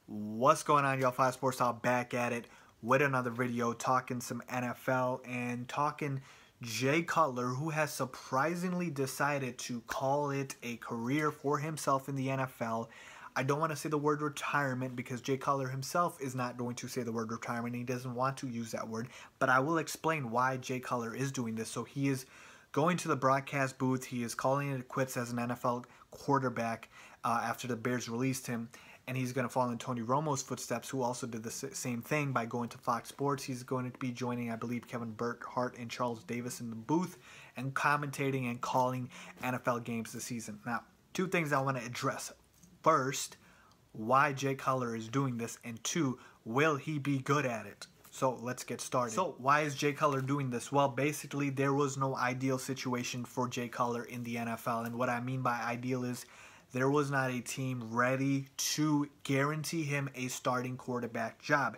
What's going on, y'all? Five Sports Talk back at it with another video talking some NFL and talking Jay Cutler, who has surprisingly decided to call it a career for himself in the NFL. I don't want to say the word retirement because Jay Cutler himself is not going to say the word retirement. He doesn't want to use that word, but I will explain why Jay Cutler is doing this. So he is going to the broadcast booth. He is calling it quits as an NFL quarterback after the Bears released him. And he's going to follow in Tony Romo's footsteps, who also did the same thing by going to Fox Sports. He's going to be joining, I believe, Kevin Burkhardt and Charles Davis in the booth and commentating and calling NFL games this season. Now, two things I want to address. First, why Jay Cutler is doing this, and two, will he be good at it? So let's get started. So why is Jay Cutler doing this? Well, basically, there was no ideal situation for Jay Cutler in the NFL. And what I mean by ideal is there was not a team ready to guarantee him a starting quarterback job.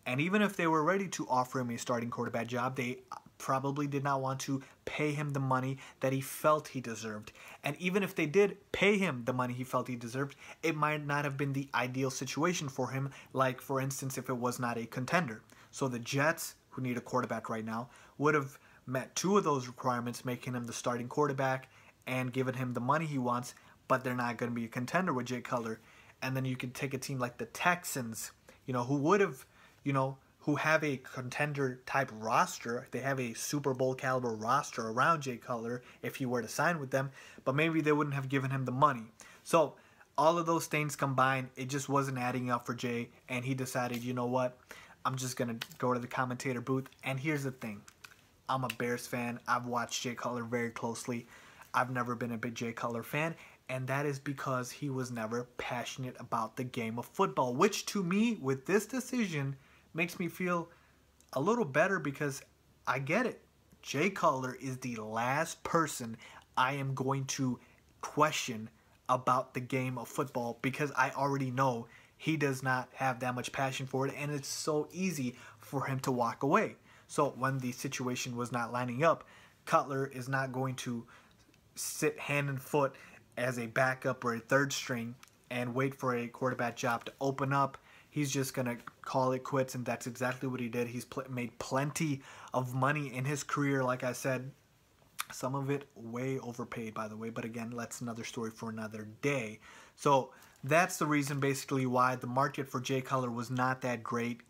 And even if they were ready to offer him a starting quarterback job, they probably did not want to pay him the money that he felt he deserved. And even if they did pay him the money he felt he deserved, it might not have been the ideal situation for him, like, for instance, if it was not a contender. So the Jets, who need a quarterback right now, would have met two of those requirements, making him the starting quarterback and giving him the money he wants, but they're not going to be a contender with Jay Cutler. And then you could take a team like the Texans, who would have, who have a contender type roster. They have a Super Bowl caliber roster around Jay Cutler if he were to sign with them, but maybe they wouldn't have given him the money. So all of those things combined, it just wasn't adding up for Jay, and he decided, you know what, I'm just going to go to the commentator booth. And here's the thing. I'm a Bears fan. I've watched Jay Cutler very closely. I've never been a big Jay Cutler fan, and that is because he was never passionate about the game of football, which to me, with this decision, makes me feel a little better because I get it. Jay Cutler is the last person I am going to question about the game of football because I already know he does not have that much passion for it, and it's so easy for him to walk away. So when the situation was not lining up, Cutler is not going to sit hand and foot as a backup or a third string and wait for a quarterback job to open up. He's just going to call it quits, and that's exactly what he did. He's made plenty of money in his career, like I said. Some of it way overpaid, by the way, but again, that's another story for another day. So that's the reason basically why the market for Jay Cutler was not that great,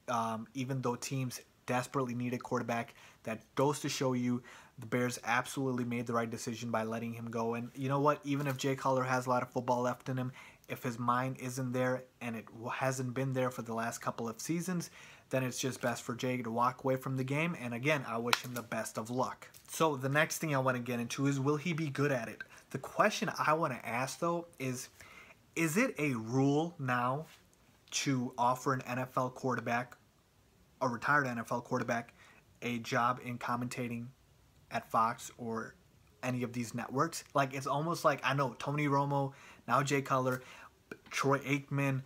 even though teams desperately needed quarterback. That goes to show you the Bears absolutely made the right decision by letting him go. And you know what? Even if Jay Cutler has a lot of football left in him, if his mind isn't there and it hasn't been there for the last couple of seasons, then it's just best for Jay to walk away from the game. And again, I wish him the best of luck. So the next thing I want to get into is, will he be good at it? The question I want to ask, though, is it a rule now to offer an NFL quarterback, a retired NFL quarterback, a job in commentating at Fox or any of these networks? Like, it's almost like, I know Tony Romo, now Jay Cutler, Troy Aikman,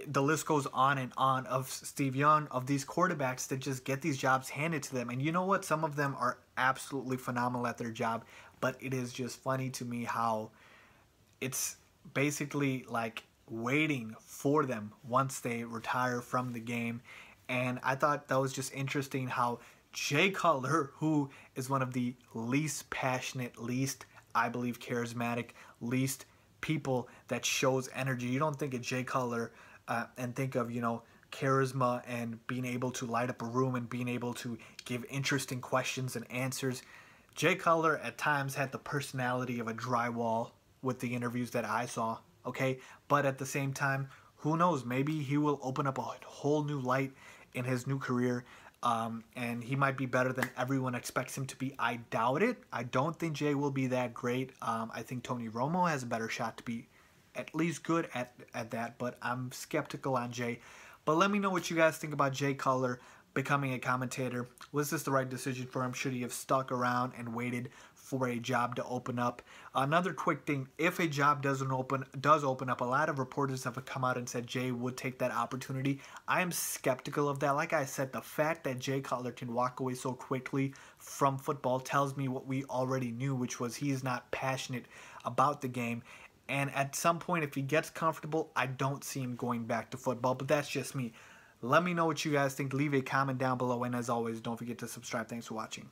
the list goes on and on, of Steve Young, of these quarterbacks that just get these jobs handed to them. And you know what? Some of them are absolutely phenomenal at their job, but it is just funny to me how it's basically like waiting for them once they retire from the game. And I thought that was just interesting how Jay Cutler, who is one of the least passionate, least, I believe, charismatic, least people that shows energy. You don't think of Jay Cutler and think of, charisma and being able to light up a room and being able to give interesting questions and answers. Jay Cutler at times had the personality of a drywall with the interviews that I saw, okay? But at the same time, who knows? Maybe he will open up a whole new light in his new career, and he might be better than everyone expects him to be. I doubt it. I don't think Jay will be that great. I think Tony Romo has a better shot to be at least good at that, but I'm skeptical on Jay. But let me know what you guys think about Jay Cutler becoming a commentator. Was this the right decision for him? Should he have stuck around and waited for a job to open up? Another quick thing, if a job does open up, a lot of reporters have come out and said Jay would take that opportunity. I am skeptical of that. Like I said, the fact that Jay Cutler can walk away so quickly from football tells me what we already knew, which was he is not passionate about the game. And at some point, if he gets comfortable, I don't see him going back to football. But that's just me. Let me know what you guys think. Leave a comment down below. And as always, don't forget to subscribe. Thanks for watching.